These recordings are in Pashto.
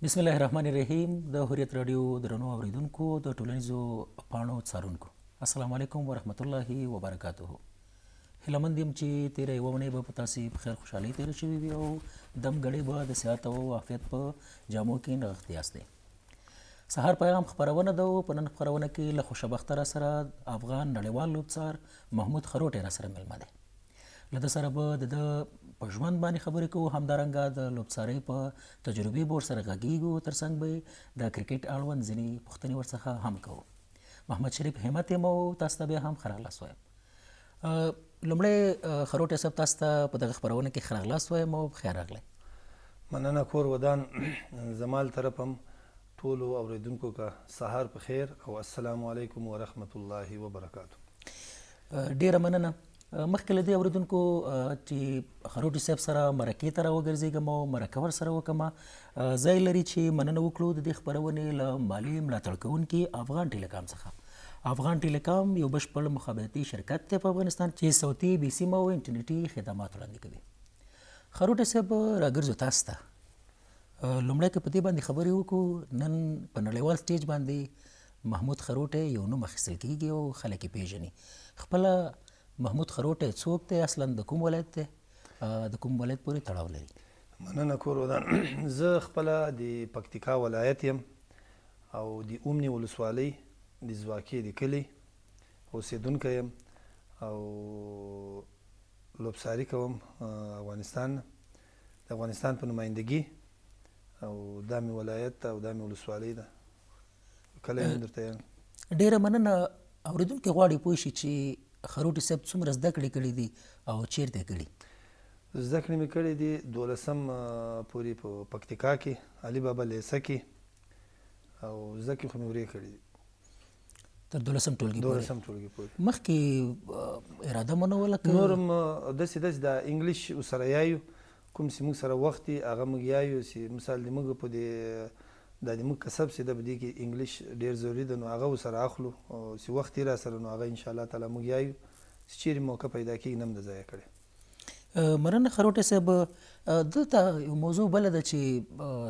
بسم الله الرحمن الرحیم. د حریت رادیو درنو اوریدونکو د ټولنیزو پاڼو څارونکو السلام علیکم ورحمت الله وبرکاته. هیله مند یم چې تیره یوه اونۍ به په تاسې په خیر خوشحالۍ تېره شوې وي او دم ګړۍ به د صحت او عافیت په جامو کې نغښتي یاستئ. سهار پیغام خپرونه ده او په نن خپرونه کې له خوشبخته را سره افغان نړیوال لوبڅار محمود خروټی را سره میلمه دی. له ده سره به د ده په ژوند باندې خبرې کوو، همدارنګه د لوبڅارۍ په تجربې به ورسره غږیږو، ترڅنګ به د کرکټ اړوند ځینې پوښتنې ورڅخه هم کوو. محمد شریف همت یم او تاسو ته بیا هم ښه راغلاست وایم. لومړی خروټی صاحب، تاسو ته په دغه خپرونه کې ښه راغلاست وایم او پخیر راغلی. مننه کور ودان. زما له طرف هم ټولو اوریدونکو کا سهار په خیر او السلام علیکم ورحمت الله وبرکاته. ډیره مننه. مخکې له دې اوریدونکو چې خروټي صاحب سره مرکې ته راوګرځېږم او مرکه ورسره وکړم، ځای لري چې مننه وکړو د دې خپرونې له مالي ملاتړ کوونکي افغان ټیلیکام څخه. افغان ټیلیکام یو بشپړ مخابراتي شرکت دی په افغانستان چې صوتي، بې سیمه او انټرنیټي خدمات وړاندې کوي. خروټي صاحب راګرځو تاسو ته. لومړی که په دې باندې خبرې وکړو، نن په نړیوال سټیج باندې محمود خروټی یو نوم اخیستل کېږي او خلک یې پیژني. خپله محمود خروټی څوک دی؟ اصلا د کوم ولایت دی؟ د کوم ولایت پورې تړاو لري؟ مننه کور ودان. زه خپله د پکتیکا ولایت یم او د اومنې ولسوالۍ د زواکې د کلي اوسېدونکی یم او لوبڅاري کوم افغانستان د افغانستان په نمایندګي او دا مې ولایت او دا مې ولسوالۍ ده. کله یم درته یم. ډېره مننه. اورېدونکي غواړي پوه شي چې خروټي صاحب څومره زده کړې کړي دي او چیرته کړي؟ زده کړې مې کړې دي 12 پورې په پکتیکا کې علي بابا لیسه کې او زده کړې خو مې ورې کړې دي تر 12 ټولګي پورې. مخکې اراده مو نه وله که نور هم داسې د انګلیش ورسره یایو، کوم چې موږ سره وخت دی هغه موږ یایو. چې مثال د موږ په دې دا د موږ کسب چې د دې کې انګلیش ډېر ضروري ده، نو هغه ورسره اخلو او چې وخت یې را سره نو هغه انشاءالله تعالی موږ یایو چې چیرې موقع پیدا کېږي نه هم د ضایع کړې. مننه خروټی صاحب. دلته یو موضوع بله ده چې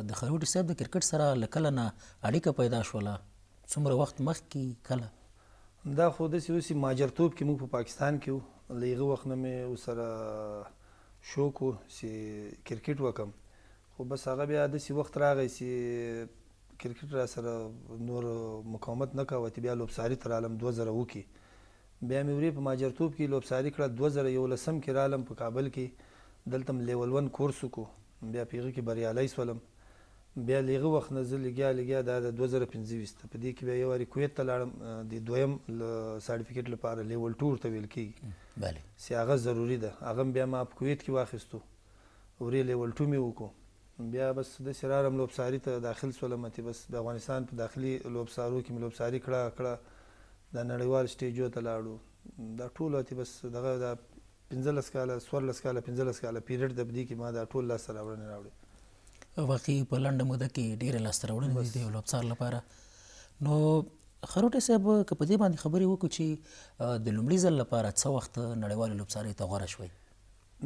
د خروټي صاحب د کرکټ سره له کله نه اړیکه پیدا شوله، څومره وخت مخکې، کله؟ دا خو داسې اوس مهاجرتوب کې موږ په پاکستان کې وو، له هغه وخت نه مې ورسره شوق و چې کرکټ وکړم، خو بس هغه بیا داسې وخت راغی چې کرکټ را سره نور مقاومت نه کوه، چې بیا لوبڅاري ته رالم 2000 کې. بیا مې ورې په مهاجرتوب کې لوبڅاري کړه. 2011 کې رالم په کابل کې، دلته م لیول 1 کورس وکړو، بیا په هغه کې بریالی شولم. بیا له هغه وخت نه زه لګیا دا د 2015 په دې کې بیا یو وارې کویت ته لاړم د دویم سرټیفیکیټ لپاره، لیول 2 ورته ویل کېږي چې هغه ضروري ده. هغه بیا ما په کویت کې واخیستو، ورې لیول 2 مې وکړو. بیا بس داسې رالم لوبڅاري ته داخل شولم، چې بس د افغانستان په داخلي لوبڅارو کې مې لوبڅاري کړه د نړیوال سټیجو ته لاړو. دا ټول چې بس دغه د 15 کاله 14 کاله 15 کاله پیریډ د دې کې ما دا ټول لاسته راوړنې راوړې. واقعي په لنډه موده کې ډېرې لاسته راوړنې دي د یو لوبڅار لپاره. نو خروټي صاحب که په دې باندې خبرې وکړو چې د لومړي ځل لپاره څه وخت نړیوالې لوبڅارۍ ته غوره شوئ؟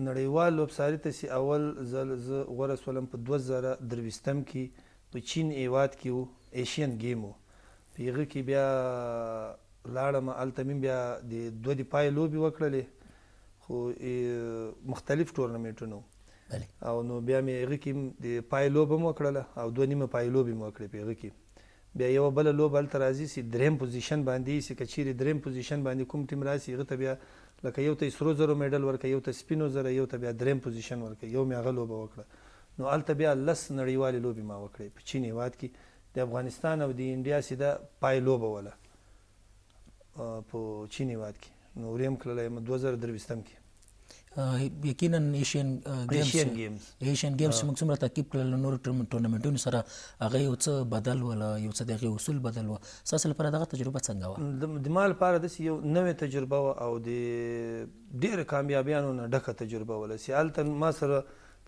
نړیوال لوبڅاري ته چې اول ځل زه غوره شولم په 2023 کې په چین هیواد کې وو، ایشین گیم وو. په هغه کې بیا لاړم، هلته مې بیا د 2 د پای لوبې وکړلې، خو مختلف ټورنمنټونه وو او نو بیا مې هغه کې د پای لوبه هم وکړله او 2 نیمه پای لوبې مې وکړې. په هغه کې بیا یوه بله لوبه هلته راځي چې دریم پوزیشن باندې چې که چیرې دریم پوزیشن باندې کوم ټیم راسي، هغه ته بیا لکه یو ته سرو زرو میډل ورکوي، یو ته سپینو زره، یو ته بیا دریم پوزیشن ورکوي. یو مې هغه لوبه وکړه. نو هلته بیا 10 نړیوالې لوبې ما وکړې په چین هیواد کې. د افغانستان او د انډیا سیده پای لوبه وله په چین هیواد کې. نو ورې هم کړلی یم 2023 کې. یقینا ایشین ګیمز چې موږ څومره تعقیب کړل نورو ټورنمنټونو سره، هغه یو څه بدل وله، یو څه د هغې اصول بدل وه. ستاسو لپاره دغه تجربه څنګه وه؟ د ما لپاره داسې یو نوې تجربه وه او د ډېرو کامیابیانو نه ډکه تجربه وله چې هلته ما سره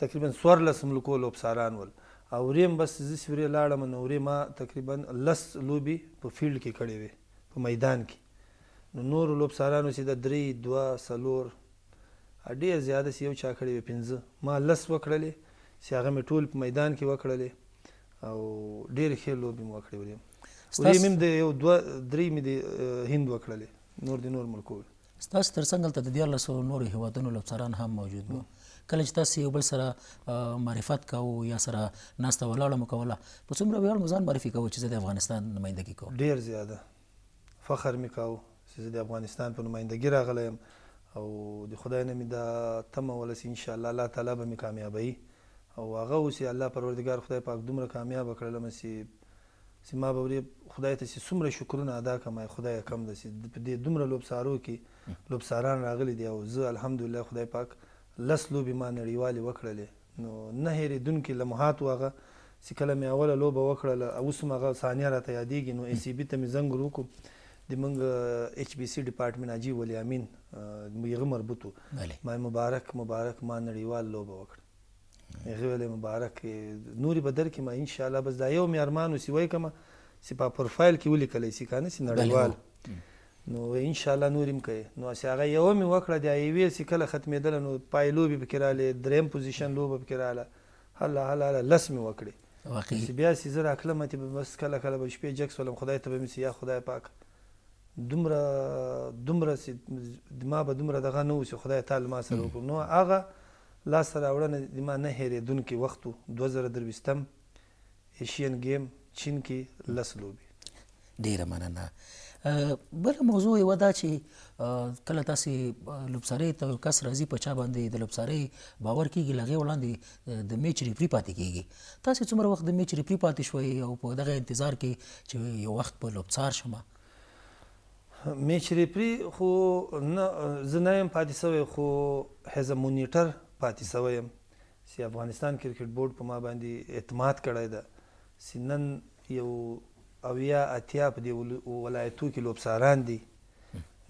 تقریبا 14 ملکو لوبڅاران ول او ورې بس زه چې ورې لاړم نو ورې ما تقریبا 10 لوبې په فیلډ کې کړې وې په میدان کې. نو نورو لوبڅارانو چې د 3 2 4 ډېر زیاده چې یو چا کړې وې 15، ما 10 وکړلې چې هغه مې ټول په میدان کې وکړلې او ډېرې ښې لوبې مو وکړې ولې وریم هم د یو دوه درې مې د هند وکړلې نور د نور ملکو ستاسو تر څنګ هلته د 1400 نورو هیوادونو لوبڅاران هم موجود وو کله چې تاسو یو بل سره معرفت کوو یا سره ناسته ولاړه مو کوله په څومره ویاړ مو ځان معرفي کوو چې زه د افغانستان نمایندګي کوم ډېر زیاده فخر مې کوو چې زه د افغانستان په نمایندګي راغلی یم او د خدای نه مې دا تمه ولسي انشاءالله الله تعالی به مې کامیابوي او هغه اوس یې الله پروردګار خدای پاک دومره کامیابه کړلم چې ما به ورې خدای ته چې څومره شکرونه ادا کړم خدای کم ده چې په دې دومره لوبڅارو کې لوبڅاران راغلي دي او زه الحمدلله خدای پاک 10 لوبې ما نړیوالې وکړلې نو نه هېرېدونکي لمحات و هغه چې کله مې اوله لوبه وکړله اوس هم هغه ثانیه راته یادېږي نو ای سی بي ته مې زنګ ور وکړو د موږ ایچ بي سي ډپارټمنټ حاجي ولی امین هغه مربوط و ما مبارک ما نړیوال لوبه وکړه هغه ویلې مبارک نورې به درکړي ما انشاءالله بس دا یو مې ارمان و چې وایي کړمه چې په پروفایل کې ولیکلی شي که نه چې نړیوال نو انشاءالله نور هم کوي نو چې هغه یوه مې وکړه د یوې چې کله ختمېدله نو پای لوبې پکې راغلې درېیم پوزیشن لوبه پکې راغله هله 10 مې وکړې چې بیا چې زه راکلم چې بس کله کله به شپې جګ شولم خدای ته به مې چې یا خدای پاک دومره چې ما به دومره دغه نه و چې خدای تعالی ما سره وکړو نو هغه لاسته راوړنه د ما نه هېرېدونکی وخت و 2023 ایشین گیم چین کې 10 لوبې ډېره مننه بله موضوع یوه دا چې کله تاسې لوبڅارۍ ته یو کس راځي په چا باندې د لوبڅارۍ باور کېږي له هغې وړاندې د میچ ریفري پاتې کېږي تاسې څومره وخت د میچ ریفري پاتې شوئ او په دغه انتظار کې چې یو وخت په لوبڅار شمه میچ ریفري خو نه زه نه یم پاتې شوی خو هیز ا مونیټر پاتې شوی یم چې افغانستان کرکټ بورډ په ما باندې اعتماد کړی ده چې نن یو اویا اتیا په دې ولایتو کې لوبڅاران دي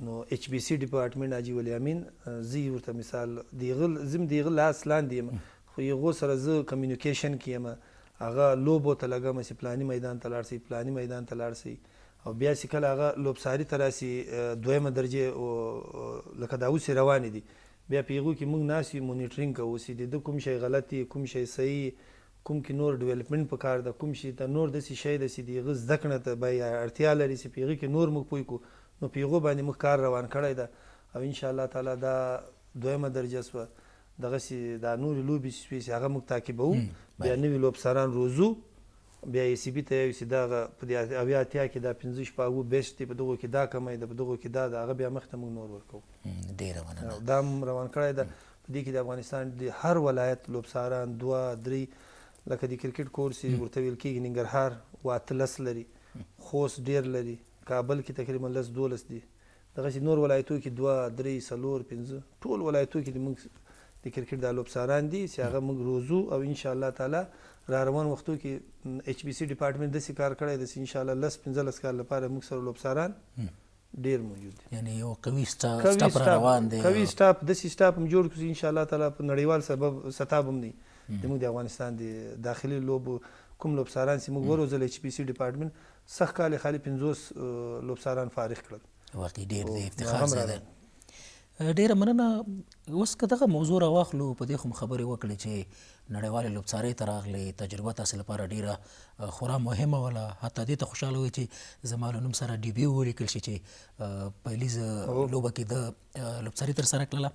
نو ایچ بي سي ډپارټمنټ حاجي ولی امین زه یې ورته مثال زه هم د هغه لاس لاندې یم خو هغو سره زه کمیونیکیشن کې یم هغه لوبو ته لګم چې پلاني میدان ته لاړ شئ پلاني میدان ته لاړ شئ او بیا چې کله هغه لوبڅاري ته راسي دویمه درجې لکه دا اوس روانې دي بیا په هغو کې موږ ناست یو مونیټرینګ کوو چې د ده کوم شی غلط دی کوم شی صحیح کوم کې نور ډیولپمنټ پکار ده کوم شي ته نور داسې شی ده چې د هغه زده کړه ته باید اړتیا لري چې په هغې کې نور موږ پوه کړو نو په هغو باندې موږ کار روان کړی ده او انشاءالله تعالی دا دویمه درجه شوه دغسې دا نورې لوبې شوې چې هغه موږ تعقیبوو بیا نوي لوبڅاران روزو بیا ای سی بي ته یو چې دغه په دې اویا اتیا کې دا 15 شپږ بیسټ دی په دغو کې دا کمی ده په دغو کې دا ده هغه بیا مخته موږ نور ورکوو ډېره مننه دا هم روان کړی ده په دې کې د افغانستان د هر ولایت لوبڅاران 2 3 لکه د کرکټ کورس ورته ویل کېږي ننګرهار 18 لري خوست ډېر لري کابل کې تقریبا 12 دي دغسې نور ولایتو کې 2 3 4 5 ټول ولایتو کې موږ د کرکټ دا لوبڅاران دي چې هغه موږ روزو او انشاءالله تعالی را روان وختو کې ایچ بي سي ډپارټمنټ داسې کار کړی دی چې انشاءالله 10-15 کال لپاره موږ سره لوبڅاران ډېر موجود دي یعنې یو قوي سټاپ را روان دی قوي سټاپ داسې سټاپ هم جوړ کړو چې انشاءالله تعالی په نړیوال سطح به هم دی زموږ د افغانستان د داخلي لوبو کوم لوبڅاران چې موږ وروزل ایچ پي سي ډپارټمنټ سخت کال یې خالي 50 لوبڅاران فارغ کړل واقعي ډېر د افتخار ځای دی ډېره مننه اوس که دغه موضوع راواخلو په دې خو خبرې وکړې چې نړیوالې لوبڅارۍ ته راغلې تجربه تاسې لپاره ډېره خورا مهمه وله حتی دې ته خوشحاله وي چې زما له نوم سره ډیبیو ولیکل شي چې پیلیزه لوبه کې د لوبڅاري ترسره کړله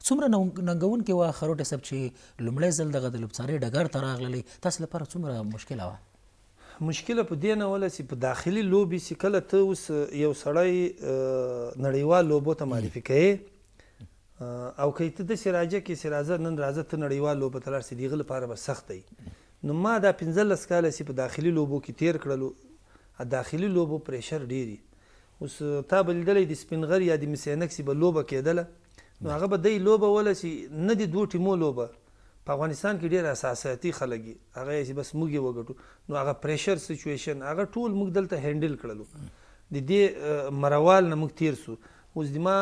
څومره ننګونکې وه خروټی صاحب چې لومړی ځل دغه د لوبڅارۍ ډګر ته راغللې تاسې لپاره څومره مشکله وه مشکله په دې نه وله چې په داخلي لوبې چې کله ته اوس یو سړی نړیوال لوبو ته معرفي کوې او که ته داسې راجه کې چې راځه نن راځه ته نړیوال لوبه ته لاړ شې د هغه لپاره به سخت دی نو ما دا 15 کاله چې په داخلي لوبو کې تیر کړلو داخلي لوبو پریشر ډېري اوس تا به لیدلی د سپین غر یا د مسینک چې به لوبه کېدله نو هغه به دی لوبه وله چې نه د 2 ټیمو لوبه په افغانستان کې ډېر اساساتي خلک دي هغه یې چې بس موږ یې وګټو نو هغه پریشر سچویشن هغه ټول موږ دلته هینډل کړلو د دې مروال نه موږ تیر سو اوس د ما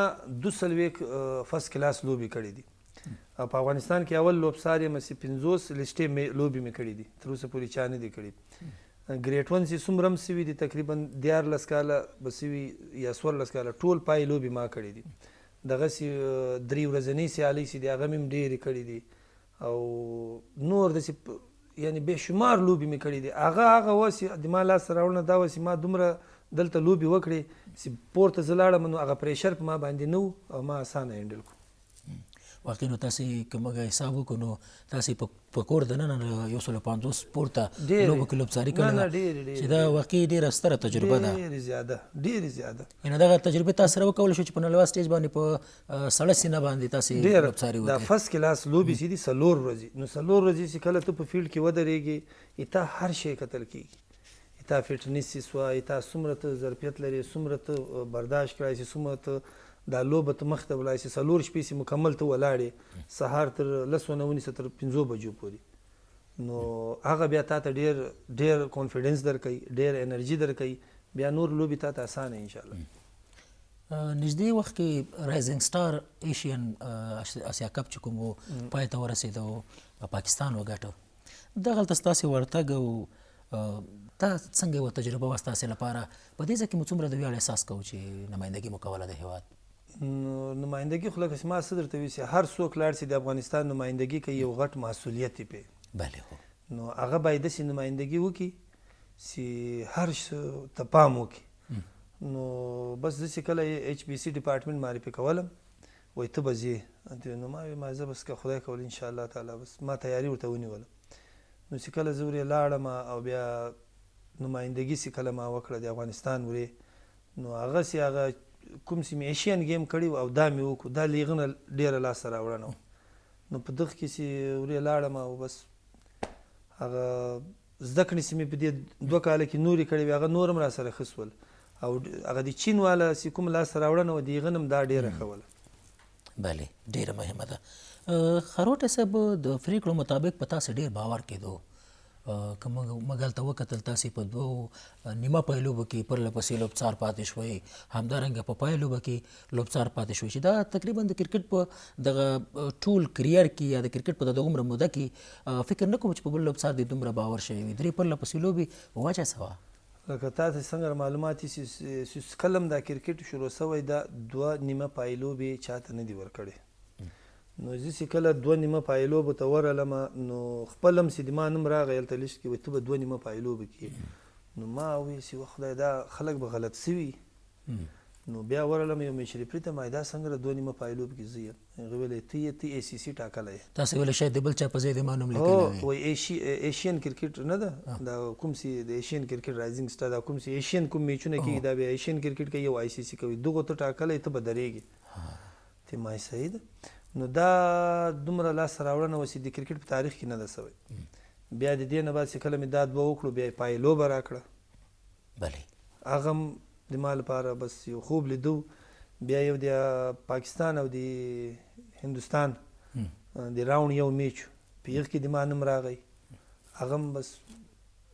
2 فرست کلاس لوبې کړې دي او په افغانستان کې اول لوبڅار یم چې 50 لسټې لوبې مې کړې دي تر اوسه پورې چا نه دي کړې ګریډ 1 چې څومره هم سوي دي تقریبا 14 کاله به سوي یا 14 کاله ټول پای لوبې ما کړې دي دغسې 3 ورځنۍ سیالۍ چې دي هغه مې هم ډېرې کړې دي او نور داسې یعنی بې شمار لوبې مې کړي دي. هغه اوس د ما لاسته راوړنه دا وه چې ما دومره دلته لوبې وکړې چې پورته زه لاړم نو هغه پریشر په ما باندې نه و او ما اسانه هینډل کړو. واقعي نو تاسې که موږ حساب وکړو نو تاسې په کور دننه 150 پورته لوبو کې لوبڅاري کړې ده چې دا واقعي ډېره ستره تجربه ده. ډېرې زیاده یعنې دغه تجربې تاسو سره وکولی شو چې په نړیوال سټیج باندې په سړه سینه باندې تاسې لوبڅاري وکړئ. دا فرست کلاس لوبې چې دي 4 ورځې، نو 4 ورځې چې کله ته په فیلډ کې ودرېږې اته هر شی کتل کېږي. اته فټنس چې سوه، اته څومره ته ظرفیت لرې، څومره ته برداشت کړی چې څومره ته دا لوبه ته مخ ته ولاړ شي. 4 شپې چې مکمل ته ولاړې سهار تر 10 نه ونیسه تر 5 بجو پورې، نو هغه بیا تا ته ډېر کانفیډنس درکوي، ډېر انرژي درکوي، بیا نور لوبې تا ته اسانه انشاءالله. نږدې وخت کې رایزنګ سټار ایشین اسیا کپ چې کوم پای ته ورسېده پاکستان وګټه، دغلته ستاسې ورتګ او دا څنګه یوه تجربه وه ستاسې لپاره؟ په دې ځای کې مو څومره د ویاړ احساس کوو چې نمایندګي مو کوله د هېواد؟ نمایندګي خو لکه چې ما څه درته ویل چې هر څوک لاړ چې د افغانستان نمایندګي کوي یو غټ مسؤلیت دی پې. بله هو. نو هغه باید داسې نمایندګي وکړي چې هر څه ته پام وکړي. نو بس زه چې کله HBC ډپارټمنټ معرفي کولم وایي ته به ځې، نو ما ویل ما زه بس که خدای کول انشاءالله تعالی بس ما تیاري ورته ونیوله. نو چې کله زه ورې لاړم او بیا نمایندګي چې کله ما وکړه د افغانستان ورې، نو هغسې هغه کوم چې مې ایشین ګیم کړي او دا مې وکړو، دا له هغه نه ډېره لاسته راوړنه وه. نو په دغه کې چې ورې لاړم او بس هغه زده کړې چې مې په دې 2 کاله کې نورې کړې وې هغه نور هم را سره ښه شول، او هغه د چین والا چې کوم لاسته راوړنه وه د هغه نه هم دا ډېره ښه وله. بله ډېره مهمه ده. خروټی صاحب د پرېکړو مطابق په تاسې ډېر باور کېدو، که موږ هلته وکتل تاسې په 2 نیمه پای لوبو کې پرله پسې لوبڅار پاتې شوئ، همدارنګه په پای لوبه کې لوبڅار پاتې شوئ چې دا تقریبا د کرکټ په دغه ټول کریر کې یا د کرکټ په دغه عمره موده کې فکر نه کوم چې په بل لوبڅار دې دومره باور شوی وي. 3 پرله پسې لوبې وجه څه وه؟ لکه تا ته څنګه معلومات دي چې کله هم دا کرکټ شروع سوی دا 2 نیمه پای لوبې چاته نه دي ورکړې. نو زه چې کله 2 نیمه پای لوبو ته ورغلم نو خپل هم چې د ما نوم راغی هلته لیست کې وایي ته به 2 نیمه پای لوبې کې، نو ما وویل چې خدای دا خلک به غلط سوي. نو بیا ورغلم یو مشرفي ته ما دا څنګه 2 نیمه پای لوبې کې زه یم؟ هغه ویلی ته یې ACC ټاکلی. تاسې ویلی شاید د بل چا په ځای د ما نوم لیکلی وي. وایي ایشین کرکټ نه ده دا کوم چې د ایشین کرکټ رایزنګ سټار دا کوم چې ایشین کوم میچونه کېږي دا بیا ایشین کرکټ کوي یو ICC کوي، دغو ته ټاکلی ته به درېږي. ته ما صحیح ده. نو دا دومره لاسته راوړنه وه چې د کرکټ په تاریخ کې نه ده سوی. بیا د دې نه بعد چې کله مې دا 2 وکړو بیا یې پای لوبه راکړه. بله هغه هم د ما لپاره بس یو خوب لیدو. بیا یو د پاکستان او د هندوستان د راوند یو میچ په هغه کې د ما نوم راغی، هغه هم بس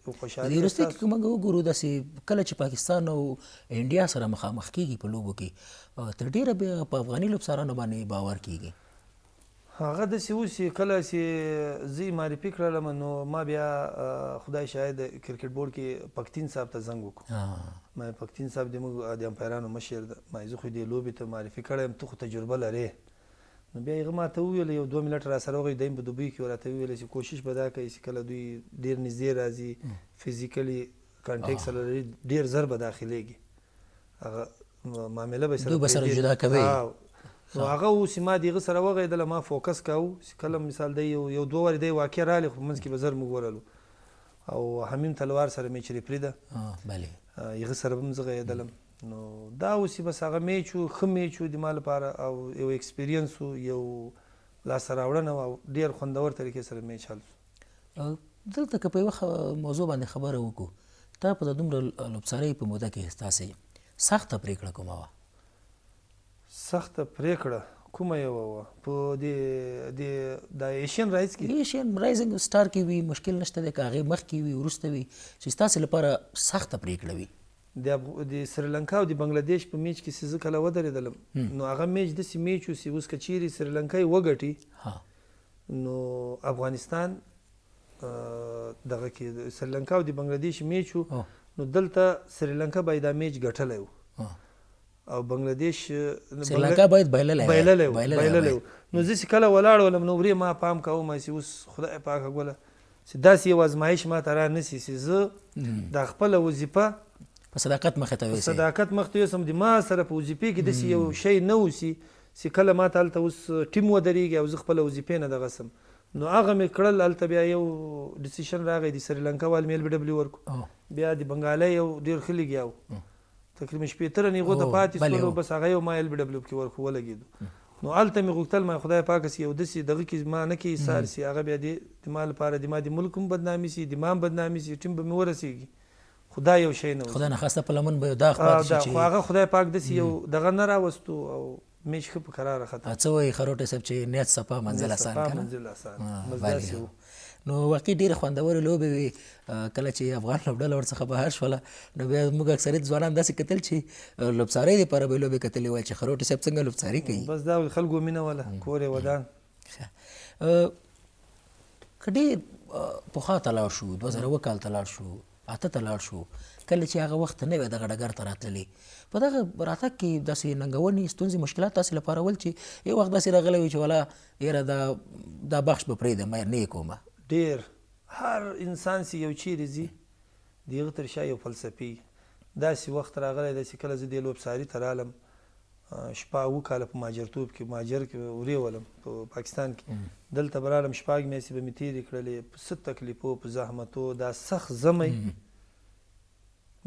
یو خوشحالي. د وروستي کې که موږ وګورو داسې کله چې پاکستان او انډیا سره مخامخ کېږي په لوبو کې تر ډېره بیا په افغاني لوبڅارانو باندې باور کېږي. هغه داسې اوس چې کله چې زه یې معرفي کړلم نو ما بیا خدای شاید کرکټ بورډ کې پکتین صاحب ته زنګ وکړو. ما پکتین صاحب د موږ د امپایرانو مشر ده، ما زه خو دې لوبې ته معرفي کړی یم، ته خو تجربه لرې. نو بیا هغه ما ته وویل یو 2 منټ را سره وغی دی په دوبۍ کې راته وویل چې کوشش به دا کوي چې کله دوی ډېر نږدې راځي فزیکلي کانټیکټ سره لري ډېر زر به داخلېږي، هغه معامله به دوی به سره جدا کوي. نو هغه اوس ما د هغه سره وغږېدله ما فوکس کوو چې کله مثال دی یو 2 وارې دی واقع راغلی خو منځ کې به زر موږ ورلو او حمیم تلوار سره مې چې پرېږده هغه سره به هم زه غږېدلم. نو دا اوس بس هغه میچ و ښه میچ و د ما لپاره او یو ایکسپیرینس و یو لاسته راوړنه وه او ډېر خوندور طریقې سره میچ حل شو. دلته که په یوه موضوع باندې خبره وکړو، تا په دومره لوبڅارۍ په موده کې ستاسې سخته پرېکړه کومه وه؟ سخته پرېکړه کومه یوه وه په د ایشین رایز کې؟ ایشین رایزنګ سټار کې وي مشکل نشته دی، که هغې مخکې وي وروسته وي چې ستاسې لپاره سخته پرېکړه وي. د سریلانکا او د بنګلادیش په میچ کې چې زه کله ودرېدلم نو هغه میچ داسې میچ و چې اوس که چیرې سریلانکا یې وګټي نو افغانستان دغه کې سریلانکا او د بنګلادیش میچ و نو دلته سریلانکا باید دا میچ ګټلی و او بنګلادیش سریلانکا باید بایللی و. نو زه چې کله ولاړ ولم نو ورې ما پام کوم چې اوس خدای پاکه ګوله چې داسې یو ازمایش ما ته را نسي چې زه د خپله وظیفه په صداقت مخې ته په صداقت مخ ته یوسم د ما سره په وظیفې کې داسې یو شی نه اوسي چې کله ما ته هلته اوس ټیم ودرېږي او زه خپله وظیفې نه دغه سم نو هغه مې کړل. هلته بیا یو ډیسیشن راغی د سریلانکا وال مې LBW ورکو، بیا د بنګالۍ یو ډېر ښه لګیا و، تقریبا 15 رنې غوته پاتې سولو، بس هغه یو ما LBW کې ورکو ولګېدو. نو هلته مې غوښتل ما خدای پاک سي یو داسې دغه کې ما نه کوي ایثار سي، هغه بیا د ما لپاره د ما د ملک هم بدنامي سي، د ما هم بدنامي سي، ټیم به مې ورسېږي. خدا یو شی نه خدای ناخواسته په لمن به یو داغ پاتې شي چې خو هغه خدای پاک داسې یو دغه نه راوستو او مې ښه په قراره ختم. څه وایي خروټی صاحب چې نیت صفا منزل آسان که نه؟ منزل آسان بس داسې و. نو واقعي ډېرې خوندورې لوبې وې. کله چې افغان لوبډله ورڅخه بهر شوله نو بیا موږ اکثریت ځوانان داسې کتل چې لوبڅارۍ دپاره به یې لوبې کتلې وای چې خروټي صاحب څنګه لوبڅاري کوي. بس دا خلکو مینه وله کور یې ودان. که ډېر پخوا ته لاړ شو، 2002 کال ته لاړ شو، 8 ته لاړ شو، کله چې هغه وخت نه وی دغه ډګر ته راتللی، په دغه راتګ کې داسې ننګونې ستونزې مشکلات تاسې لپاره ول چې یو وخت داسې راغلی وي چې والا یاره دا بخش به پرېږدم ما نه یې کومه؟ ډېر هر انسان چې یو چیرې ځي د هغه تر شا یو فلسفي داسې وخت راغلی دی چې کله زه دې لوبساري ته رالم 7 کاله په ماجرتوب کې ماجر کې ورېولم په پاکستان کې، دلته به رالم 6 میاشتې به مې تېرې کړلې په څه تکلیفو په زحمتو، دا سخت ژمی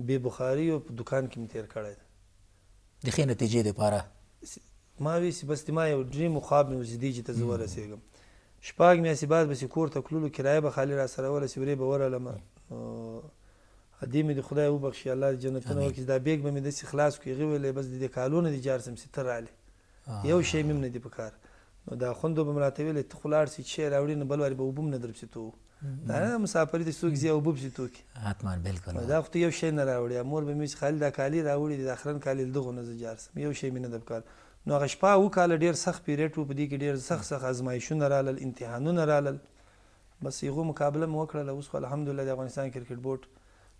بې بخاري او په دکان کې مې تېر کړی دی د ښې نتیجې دپاره. ما ویسي بس د ما یو ډریم و خواب مې و چې دې چې ته زه ورسېږم. 6 میاشتې بعد بسې کور ته تللو کرایه به خالي را سره ورسې ورې به ورغلم. دې مې د خدای وبخښي الله دې جنتونه ورکړي. دا بیګ به مې داسې خلاص کړي هغې ویلی بس د دې کالونه دې جار سم چې ته رالې یو شی مې هم نه دي په کار. نو دا خوندو به مې راته ویلی ته خو لاړ سې چې شی راوړي نو بل وارې به اوبه هم نه درپسې تو دا نه مسافري ته څوک ځي اوبه پسې توکي حتما بالکل دا خو ته یو شی نه راوړي. مور به مې ویل خالي دا کالي راوړي دي د اخرن کالي دغو نه زه جار سم یو شی مې نه ده په کار. نو هغه 7 کاله ډېر سخت پیریډ و، په دې کې ډېر سخت ازمایښونه رالل، امتحانونه رالل، بس هغو مقابله مې وکړله. اوس خو الحمدلله د افغانستان کرکټ بورډ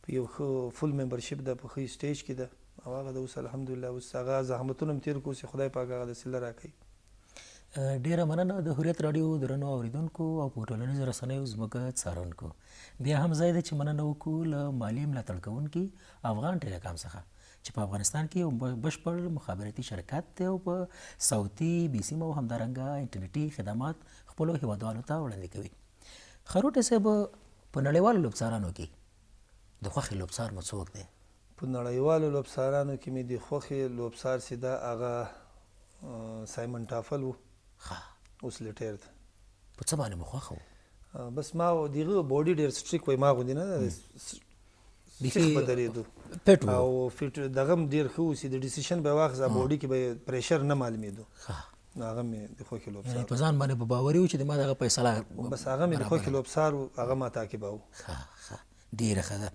په یو ښه فل ممبرشپ ده، په ښه سټیج کې ده او هغه د اوس الحمدلله اوس هغه زحمتونه هم تېر کړو چې خدای پاک هغه وسیله راکوي. ډېره مننه د هوریت راډیو درنو اورېدونکو او په ټولنیزو رسنیو زموږ څارونکو. بیا هم ځای دی چې مننه وکړو له مالي ملاتړ کوونکي افغان ټیلیکام څخه چې په افغانستان کې یو بشپړ مخابراتي شرکت دی او په صوتي بیسیم او همدارنګه انټرنیټي خدمات خپلو هیوادوالو ته وړاندې کوي. خروټی صاحب په نړیوالو لوبڅارانو کې د خوښې لوبڅار مو څوک دی؟ په نړیوالو لوبڅارانو کې مې د خوښې لوبڅار چې ده هغه سایمن ټافل و، اوس لیټیر ده. په څه باندې مو خوښه و؟ بس ما دغه باډي ډېر سټریک وای، ما غوندې نه سیخ به درېدو فټ او فټ دغه هم ډېر ښه و چې د ډیسیشن به واخذه باډي کې به پریشر نه معلومېدو. هغه مې د خوښې لوبڅار یعنې په ځان باندې به باوري و چې د ما دغه فیصله بس هغه مې د خوښې لوبڅار و، هغه ما تعقیباو. ډېره ښه ده.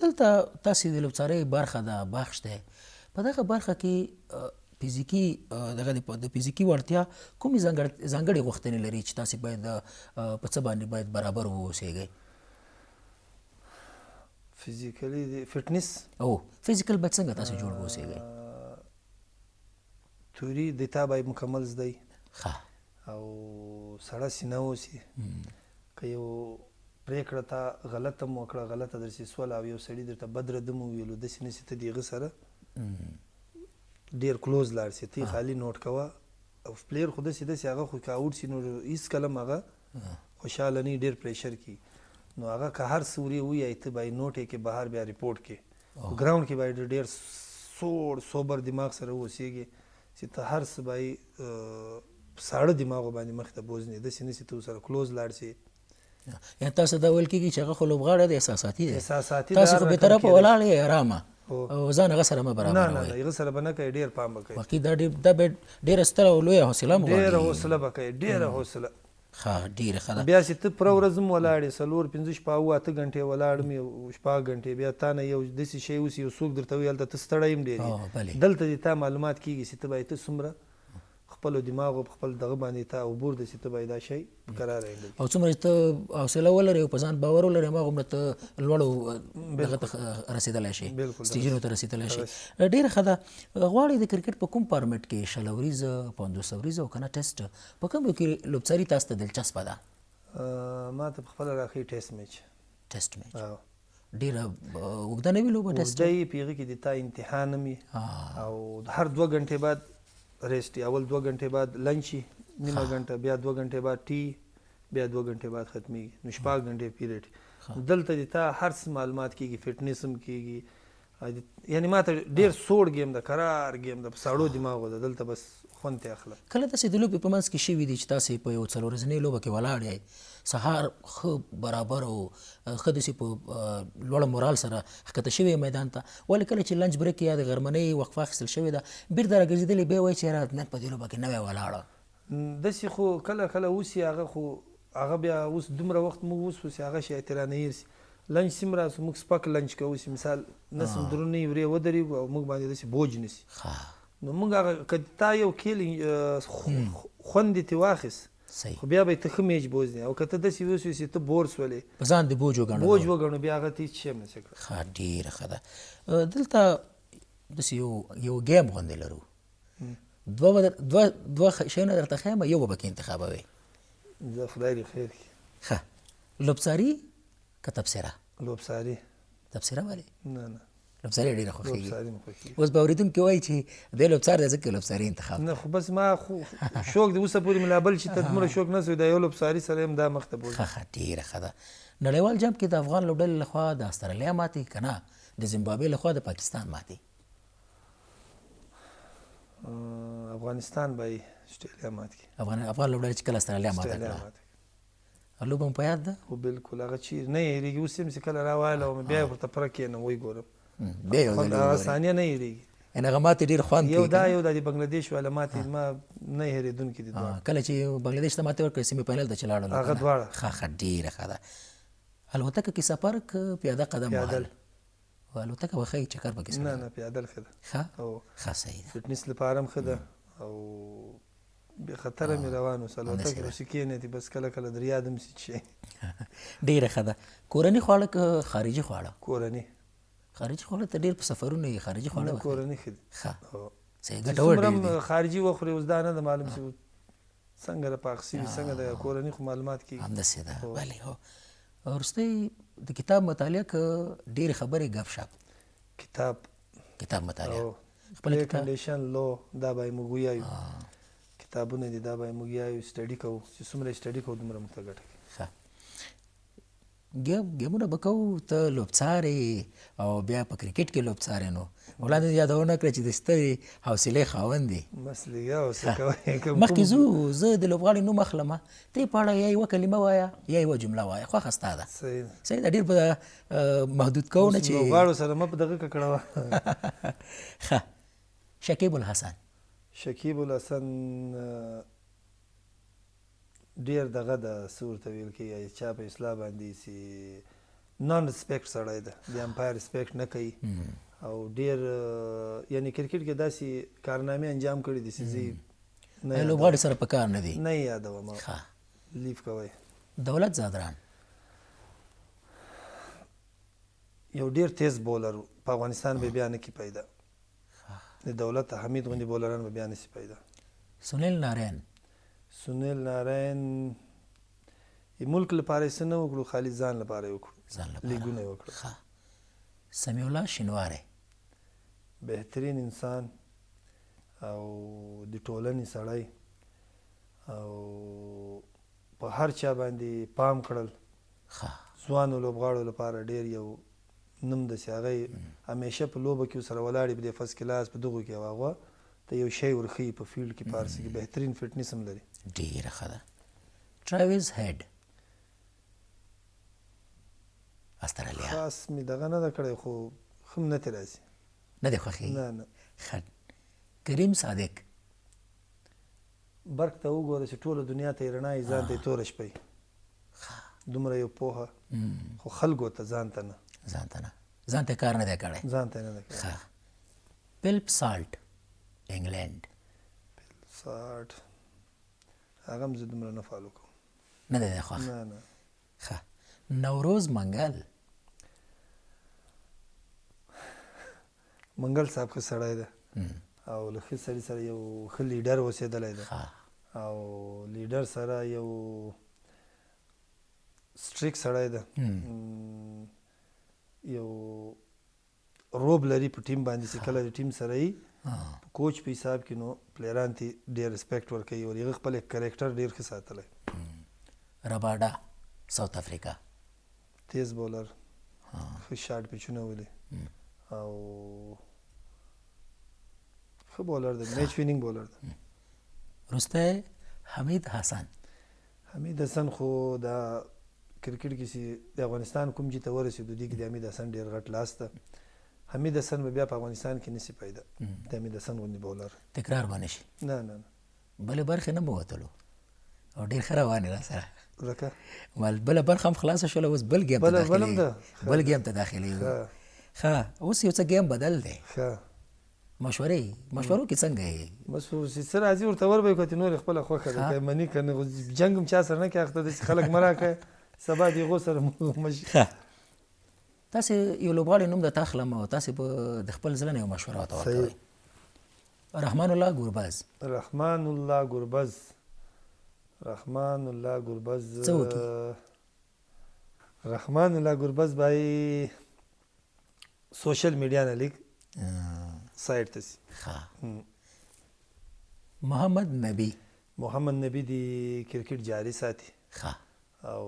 دلته تاسې د لوبڅارۍ برخه ده، بخش دی، په دغه برخه کې فزیکي دغه د فزیکي وړتیا کومې ځانګړې غوښتنې لري چې تاسې باید په څه باندې باید برابر واوسیږئ؟ فزیکلي فټنس او فزیکل باید څنګه تاسې جوړ واوسیږئ؟ توري د تا باید مکمل زده ښه او سړه سینه اوسي. که یو پرېکړه تا غلطه هم وکړه، غلطه درسې سوله او یو سړي درته بد ردم وویلو، داسې نه چې ته د هغه سره ډېر کلوز لاړ سې، ته یې خالي نوټ کوه. او پلیر خو داسې هغه خو که آوټ سي نو هېڅکله هم هغه خوشحاله نه ډېر پریشر کي. نو هغه که هر څه ورې ووایي ته باید نوټ یې کړې، بهر بیا ریپورټ کړې. په ګراونډ کې باید ډېر سوړ صبر دماغ سره واوسېږې چې ته هر څه باید ساړه دماغو باندې مخې ته بوځنې، داسې نه چې ته ورسره کلوز لاړ سې. یعنې تاسو دا ویل کېږي چې هغه خو لوبغاړی دی احساساتي دی، احساساتي تاسو خو بېطرفه ولاړ یې ارامه او ځان هغه سره مه برابروئ. نه نه هغه سره به نه کوئ، ډېر پام به کوئ. واقعي دا به ډېره ستره او لویه حوصله مو ډېره حوصله به کوئ، ډېره حوصله. ښه ډېره ښه ده. بیا چې ته پوره ورځ هم ولاړ یې 4 5 6 8 غنټې ولاړ مې 6 غنټې، بیا تا نه یو داسې شی اوسي یو څوک درته وایي هلته ته ستړی هم ډېر یې، دلته دې تا معلومات کېږي چې ته باید ته څومره خپلو دماغو په خپل دغه باندې ته عبور ده چې ته باید دا شی په کراره هینډل کړې. او څومره چې ته حوصله ولرې او په ځان باور ولرې هماغومره ته لوړو دغه ته رسېدلی شي، سټیجونو ته رسېدلی شي. ډېره ښه ده. غواړئ د کرکټ په کوم فارمېټ کې 60 اوریزه 500 اوریزه او که نه ټسټ په کومو کې لوبڅاري تاسو ته دلچسپه ده؟ ما ته په خپله راښیي ټیسټ میچ. ټیسټ میچ ډېره اوږده نه وي لوبه ټیسټ؟ اوږده یې، په هغې کې د تا امتحان هم وي او هر 2 غنټې بعد ریسټ. اول 2 غنټې بعد لنچ وي، نیمه غنټه، بیا 2 غنټې بعد ټي، بیا 2 غنټې بعد ختمیږي. نو 6 غنټې پیریډ. دلته د تا هر څه معلومات کېږي، فټنس هم کېږي. یعنې ما ته ډېر سوړ گیم ده، کرار گیم ده، په ساړو دماغو ده. دلته بس خوند ته اخلم. کله داسې د لوبې په منځ کې شوي دي چې تاسې په یو 4 ورځنۍ لوبه کې ولاړ یې، سهار ښه برابر او ښه داسې په لوړه مورال سره ښکته شوي میدان ته، ولې کله چې لنچ بریک یا د غرمنۍ وقفه اخیستل شوې ده بېرته راګرځېدلې بیا وایي چې یاره نن په دې لوبه کې نه وی ولاړه؟ داسې خو کله کله وسي، هغه خو هغه بیا اوس دومره وخت موږ اوس چې هغه شی ترانه هېر سي. لنچ سیم راسو موږ سپک لنچ کوو، چې مثال نسم درونې ورې ودرېږو او موږ باندې داسې بوج نه سي. نو موږ هغه که تا یو کیل خوند دې ترې واخیست خو بیا به یې ته ښه میچ بوځنې، او که ته داسې وسوې چې ته بور سولې په ځان دې بوج وګڼو بیا هغه ته هېڅ شی هم نشي کړی. ښه، ډېره ښه ده. دلته داسې یو ګیم غوندې لرو، دوه شیونه درته ښیم، یو به پکې انتخابوې. زه خدای دې خیر کړي. ښه، لوبساري که تبصره؟ لوبساري. تبصره ولې؟ نه لوبساري ډېره خوښېږي. لوبساري مې خوښېږي. اوس به اورېدونکي وایي چې دی لوبسار دی ځکه لوبساري انتخاب. نه خو بس ما خو شوق دی اوسه پورې ملا بل چې ته دومره شوق نه سوی، دا یو لوبساري سره یم دا مخته بوځي. ښه، ډېره ښه ده. نړیوال جام کې د افغان لوبډلې لخوا د استرالیا ماتې که نه د زیمبابوې لخوا د پاکستان ماتې؟ افغانستان به یې اسټرالیا مات کړي. افغان لوبډلې چې کله استرالیا ماته کړه، لوبه مو په یاد ده؟ خو بلکل هغه چیرې نه هېرېږي. اوس هم چې کله راوایلوم بیا یې ورته پوره کښېنم وایي ګورم، بیا یو ځل هغه ثانیه نه هېرېږي. یعنې هغه ماتې ډېر خوند کوي. یو دا یو د بنګلادیش والا ماتې ما نه هېرېدونکي دي دواړه. کله چې بنګلادیش ته ماتې ورکړې سیمې فاینل ته چې لاړل هغه دواړه. ښه، ډېره ښه ده. الوتکه کې سفر که پیاده قدم وهل؟ پیادل. الوتکه به ښایي چکر پکې سره؟ نه پیادل ښه ده. ښه صحیح ده. فټنس لپاره هم ښه ده او بې خطره مې روان اوس. الوتکې اوس کښېنېدې بس کله کله در یاد هم سي چې ډېره ښه ده. کورني خواړه که خارجي خواړه؟ کورني. خارجي خواړه ته ډېر په سفرونو یې خارجي خواړه نه کورني ښه دي. ښه، صحیح، ګټور ډېر دي. خارجي وخورې اوس دا نه ده معلوم چې څنګه را پاک سوي څنګه د کورني خو معلومات کېږي. همداسې ده، بلې. هو وروستی د کتاب مطالعه که ډېرې خبرې ګپ شپ؟ کتاب مطالعه خپل کنډیشن لو دا به موږ ویایو، کتابونه دي دا به موږ یایو، سټډي کوو چې څومره سټډي کوو دومره موږ ته ګټه کوي. ښه، ګیمونه به کوو. ته لوبڅارې او بیا په کرکټ کې لوبڅارې، نو وړاندې یادونه کړه چې د سترې حوصلې خاوند دی. بس لږه حوصله کوئ. مخکې ځو، زه د لوبغاړي نوم اخلم، ته یې په اړه یا یوه کلمه وایه یا یوه جمله وایه، خوښه ستا ده. صحیح ده، ډېر په محدود کوو نه چې لوبغاړو سره مه په دغه ککړه وه. ښه، شکیب الحسن. شکیب الحسن ډېر دغه ده، څه ورته ویل کېږي، چا په اصلاح باندې چې نان ریسپیکټ سړی ده، د امپایر ریسپیکټ نه کوي او ډېر یعنې کرکټ کې داسې کارنامې انجام کړي دي چې زه لوبغاړي سره په کار نه دي. نه یې یادوم. لیف کوئ. دولت زادران یو ډېر تیز بولر په افغانستان به بیا نه کي پیدا. د دولت حمید غوندې بولران به بیا نه سي پیدا. سنیل نارین ملک لپاره یې څه نه وکړو، خالي ځان لپاره یې وکړو، لیګونه یې وکړو. سمیع الله شینواری بهترین انسان او د ټولنې سړی او په هر چا باندې پام کړل. ځوانو لوبغاړو لپاره ډېر یو نوم ده چې هغه همیشه په لوبه کې سره ولاړ وي، د فرست کلاس په دغو کې هغه ته یو شی ورښیي په فیلډ کې، پارسي کې بهترین فټنس هم لري. ډېره ښه ده. ټراویز هیډ استرالیا. خاص مې دغه نه ده کړی خو ښه م نه ترې راځي. نه دې خوښېږي؟ نه. ښه. کریم صادق. برق ته وګوره چې ټوله دنیا ته یې رڼا یي، ځان ته یې توره شپه یي. دومره یو پوهه خو خلکو ته ځان ته نه. ځان ته کار نه دی کړی. ځان ته نه دی کړی. ښه. فلپ سالټ انګلینډ. سالټ هغه هم زه دومره نه فالو کوم. نه دی خوښ؟ نه. ښه. نوروز منګل. منګل صاحب ښه سړی ده او له ښه سړي سره یو ښه لیډر اوسېدلی ده او لیډر سره یو سټریک سړی ده یو روب لري په ټیم باندې چې کله د ټیم سره یي کوچ په حساب کې نو پلیران ته ډېر ریسپیکټ ورکوي او هغه خپل کریکټر ډېر ښه ساتلی رباډا ساوث افریقا تیز بولر ښه شارټ پیچونه ولي او ښه بولر دی میچ وینینګ بولر دی وروسته حمید حسن خو دا کرکټ کې چې د افغانستان کوم چې ته ورسېدو دې کې د حمید حسن ډېر غټ لاس ده حمید حسن به بیا په افغانستان کې نشي پیدا د حمید حسن غوندې بولر تکرار به نه شي نه بلې برخې نه به وتلو او ډېر ښه روانې را سره لکه بله برخه هم خلاصه شوله اوس بل ګیم ته داخلېږو ښه اوس یو څه ګیم بدل دی مشورو کې څنګه یې بس څه راځي ورته ور به یې کړو نور خپله خوښه ده که مني که نه جنګ هم چا سره نه کوي اخته داسې خلک مه راکړئ سبا د هغو سره مشي تاسې یو لوبغاړي نوم درته اخلم او تاسې به د خپل زړه نه یو مشوره ورته ورکوئ رحمان الله ګوربز څه وکړي رحمان الله ګوربز به سوشل میډیا نه لیک سایټ ته سي محمد نبی د کرکټ جاري ساتي او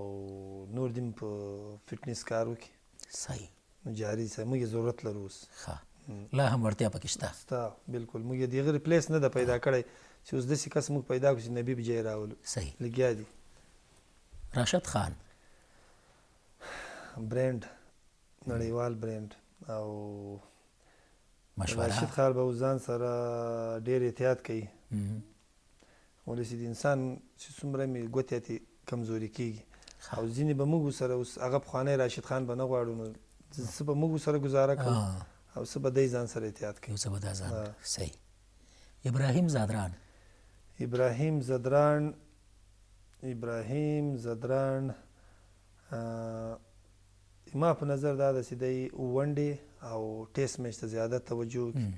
نور دیم په فټنس کار وکړي صحیح نو جاري ساتي موږ یې ضرورت لرو اوس لا هم وړتیا پکې شته بالکل موږ یې د هغه ریپلیس نه ده پیدا کړی چې اوس داسې کس موږ پیدا کړو چې نبي به جای راولو صحیح لګیا دي راشد خان برینډ نړیوال برینډ او مشوره راشد خان به ځان سره ډېر احتیاط کوي ولې چې د انسان چې څومره مې ګوتې اتې کمزوري کېږي او ځینې به موږ سره اوس هغه پخوانی راشد خان به نه غواړو نو څه به موږ سره ګزاره کوو او څه به دی ځان سره احتیاط کوي څه به دا ځان صحیح ابراهیم زدران ما په نظر دا ده چې دی ون ډے او ټیسټ میچ ته زیاده توجه وکړي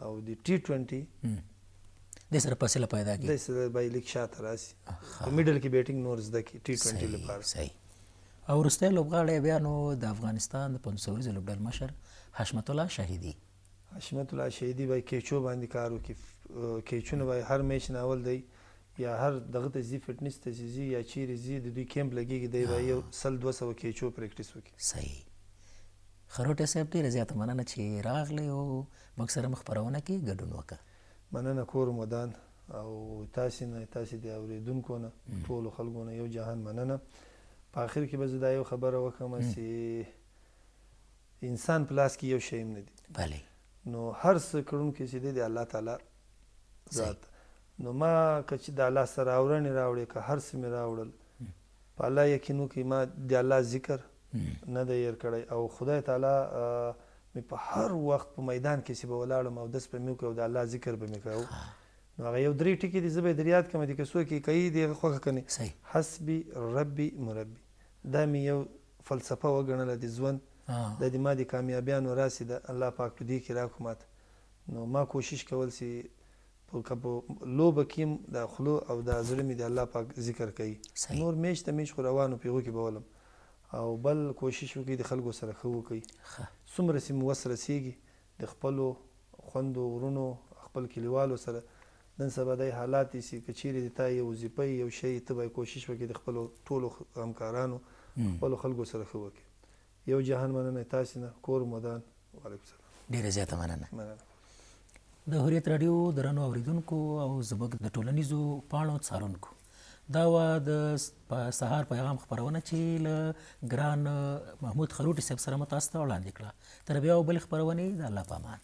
او د T20 د سره فاصله پیدا کړي د سره به لیک شاته راسي په میډل کې بیټینګ نور زده کړي T20 لپاره صحیح او وروستی لوبغاړی بیا نو د افغانستان د 500 ورځې لوبډل مشر حشمت الله شهیدي به کیچو باندې کار وکړي کیچونه به هر میچ نه اول دی یا هر دغه ته ځي فټنس ته ځي یا چیرې ځي د دوی کیمپ لګېږي دی به یو 100-200 کیچو پریکټیس وکړي صحیح خروټی صاحب ډېره زیاته مننه چې راغلی او موږ سره مو خپرونه کې ګډون وکړه مننه کور مدان او تاسې د اورېدونکو نه ټولو خلکو نه یو جهان مننه په آخر کې به زه دا یو خبره وکړم چې انسان په لاس کې یو شی هم نه دی نو هر څه کړونکی چې دی د الله تعالی ذات نو ما که چې د الله سره اورنې راوړې که هر څه مې راوړل په الله یقین وکړئ ما د الله ذکر نه دی هېر کړی او خدای تعالی مې په هر وخت په میدان کې چې به ولاړم اودس به مې وکړ او د الله ذکر به مې کوو نو هغه یو 3 ټکي دي زه به یې در یاد کړم چې که څوک یې کوي د هغه خوښه کنې حسبي ربي مربي دا مې یو فلسفه وګڼله د ژوند دا د ما د کامیابیانو راسي د الله پاک په دې کې راکړو ماته نو ما کوشش کول چې که په لوبه کې هم د خولو او د زړه مې د الله پاک ذکر کوي نور میچ ته میچ خو روانو په هغو کې به ولم او بل کوشش وکړي د خلکو سره ښه وکړي څومره چې مو وس رسېږي د خپلو خویندو ورونو خپل کلیوالو سره نن سبا دی حالات دي چې که چیرې د تا یو وظیفه یو شی ته به کوشش وکړي د خپلو ټولو همکارانو خپلو خلکو سره ښه وکړي یو جهان مننه تاسې نه کور مدان وعلیکم السلام ډېره زیاته مننه د هوریت راډیو درنو اورېدونکو او زموږ د ټولنیزو پاڼو څارونکو دا وه د سهار پیغام خپرونه چې له ګران محمود خروټي صاحب سره مو تاسو ته وړاندې کړه تر بیا او بلې خپرونې د الله په امان